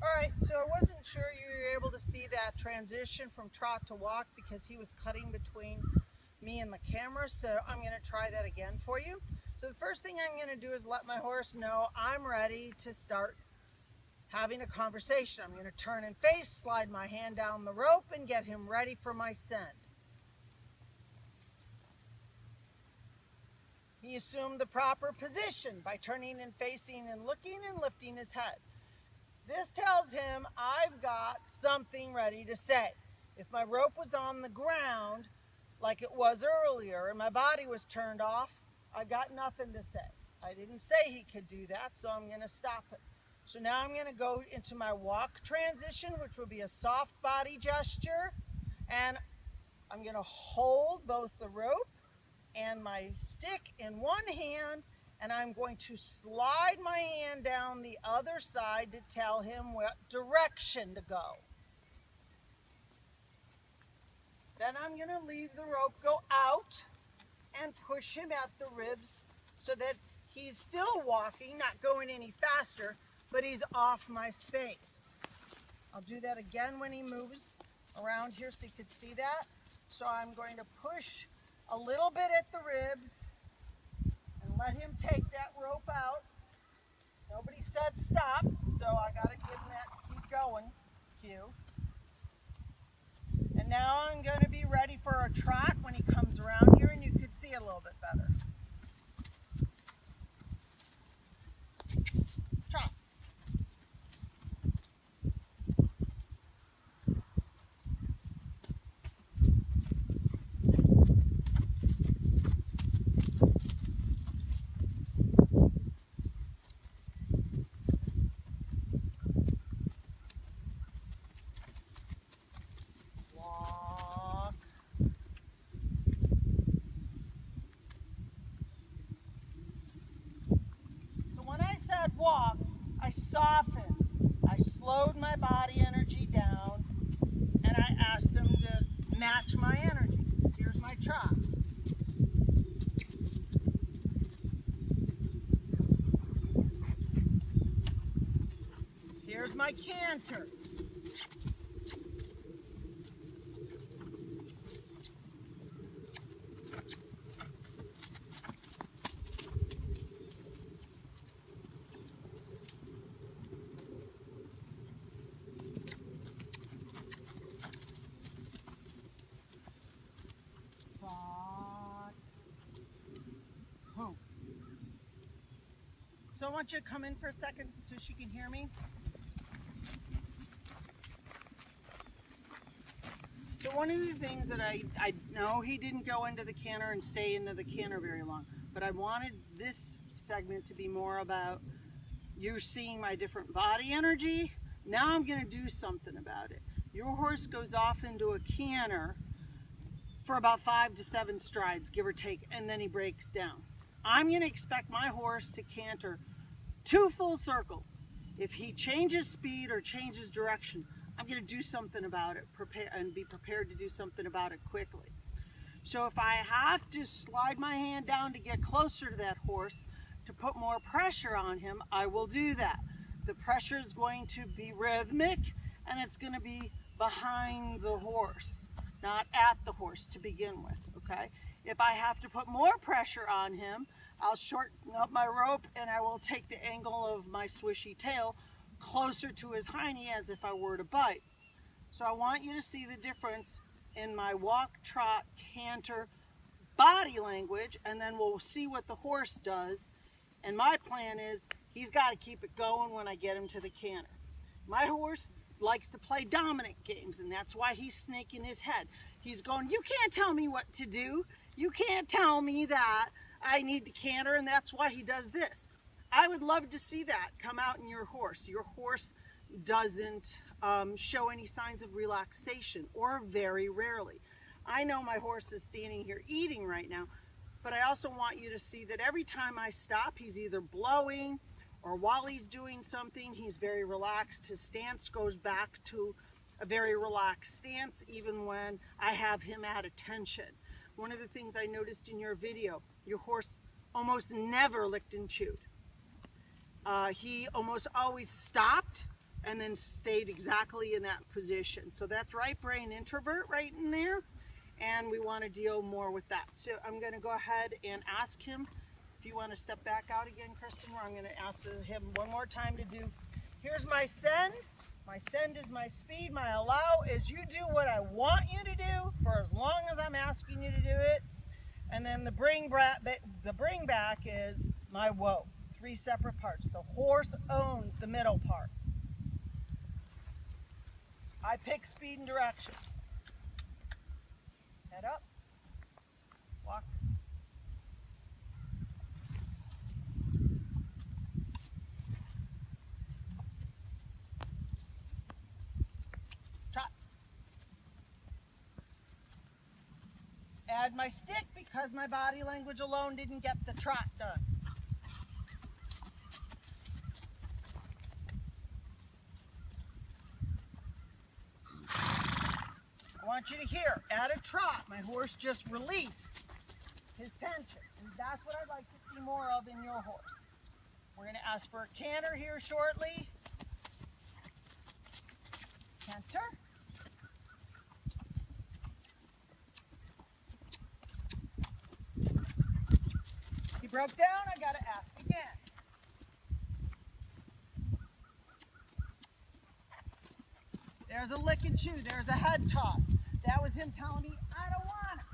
Alright, so I wasn't sure you were able to see that transition from trot to walk because he was cutting between me and the camera, so I'm going to try that again for you. So the first thing I'm going to do is let my horse know I'm ready to start having a conversation. I'm going to turn and face, slide my hand down the rope, and get him ready for my send. He assumed the proper position by turning and facing and looking and lifting his head. This tells him I've got something ready to say. If my rope was on the ground like it was earlier and my body was turned off, I got nothing to say. I didn't say he could do that, so I'm going to stop it. So now I'm going to go into my walk transition, which will be a soft body gesture, and I'm going to hold both the rope and my stick in one hand, and I'm going to slide my hand down the other side to tell him what direction to go. Then I'm going to leave the rope go out and push him at the ribs so that he's still walking, not going any faster, but he's off my space. I'll do that again when he moves around here so you can see that. So I'm going to push a little bit at the ribs and let him take that rope out. Nobody said stop, so I got to give him that keep going cue. And now I'm going to be ready for a trot when he comes around here, and you can see a little bit better. Trot. Walk, I softened, I slowed my body energy down, and I asked him to match my energy. Here's my trot. Here's my canter. So I want you to come in for a second so she can hear me. So one of the things that I know he didn't go into the canter and stay into the canter very long, but I wanted this segment to be more about you seeing my different body energy. Now I'm going to do something about it. Your horse goes off into a canter for about 5 to 7 strides, give or take, and then he breaks down. I'm going to expect my horse to canter 2 full circles. If he changes speed or changes direction, I'm going to do something about it, be prepared to do something about it quickly. So if I have to slide my hand down to get closer to that horse to put more pressure on him, I will do that. The pressure is going to be rhythmic, and it's going to be behind the horse, not at the horse to begin with, okay? If I have to put more pressure on him, I'll shorten up my rope and I will take the angle of my swishy tail closer to his hiney as if I were to bite. So I want you to see the difference in my walk, trot, canter, body language, and then we'll see what the horse does. And my plan is he's got to keep it going when I get him to the canter. My horse likes to play dominant games, and that's why he's snaking his head. He's going, you can't tell me what to do. You can't tell me that I need to canter, and that's why he does this. I would love to see that come out in your horse. Your horse doesn't show any signs of relaxation, or very rarely. I know my horse is standing here eating right now, but I also want you to see that every time I stop, he's either blowing, or while he's doing something, he's very relaxed. His stance goes back to a very relaxed stance, even when I have him at attention. One of the things I noticed in your video, your horse almost never licked and chewed. He almost always stopped, and then stayed exactly in that position. So that's right brain introvert right in there, and we want to deal more with that. So I'm going to go ahead and ask him, if you want to step back out again, Kristen, I'm going to ask him one more time to do, here's my send. My send is my speed. My allow is you do what I want you to do for as long as I'm asking you to do it. And then the bring back is my whoa. 3 separate parts. The horse owns the middle part. I pick speed and direction. Head up. Walk. Trot. Add my stick because my body language alone didn't get the trot done. I want you to hear, add a trot. My horse just released his tension, and that's what I'd like to see more of in your horse. We're going to ask for a canter here shortly. Canter. He broke down, I got to ask again. There's a lick and chew, there's a head toss. That was him telling me, I don't want it.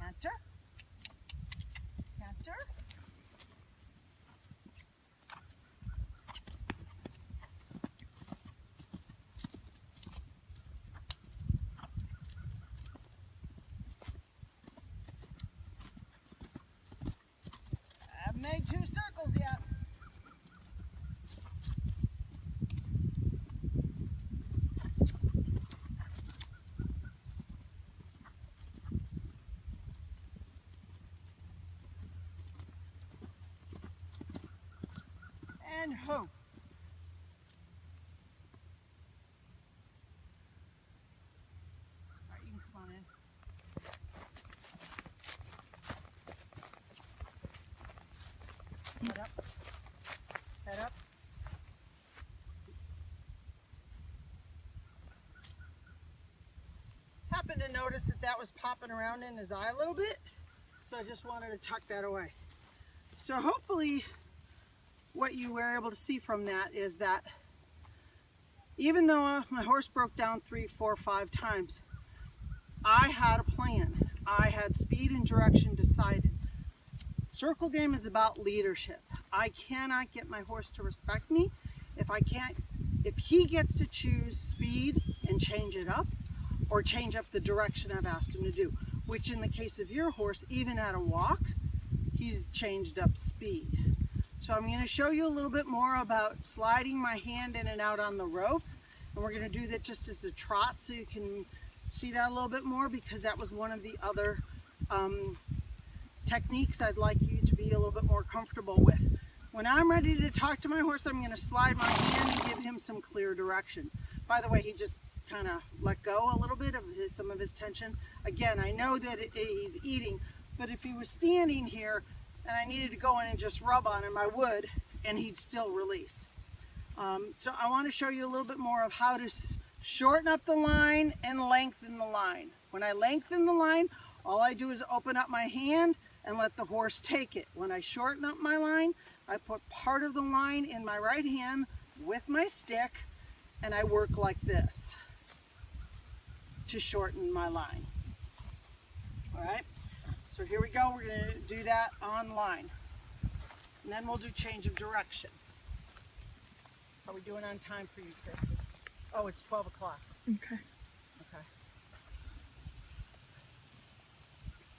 Canter. Canter. I haven't made 2 circles yet. And hope. All right, you can come on in. Head up. Head up. Happened to notice that was popping around in his eye a little bit, so I just wanted to tuck that away. So hopefully what you were able to see from that is that even though my horse broke down 3, 4, 5 times, I had a plan. I had speed and direction decided. Circle game is about leadership. I cannot get my horse to respect me if he gets to choose speed and change it up, or change up the direction I've asked him to do, which in the case of your horse, even at a walk, he's changed up speed. So I'm going to show you a little bit more about sliding my hand in and out on the rope, and we're going to do that just as a trot so you can see that a little bit more, because that was one of the other techniques I'd like you to be a little bit more comfortable with. When I'm ready to talk to my horse, I'm going to slide my hand and give him some clear direction. By the way, he just kind of let go a little bit of some of his tension. Again, I know that he's eating, but if he was standing here and I needed to go in and just rub on him, I would, and he'd still release. So I want to show you a little bit more of how to shorten up the line and lengthen the line. When I lengthen the line, all I do is open up my hand and let the horse take it. When I shorten up my line, I put part of the line in my right hand with my stick, and I work like this to shorten my line. All right, so here we go. We're going to do that on line, and then we'll do change of direction. How are we doing on time for you, Kristen? Oh, it's 12 o'clock. Okay. Okay.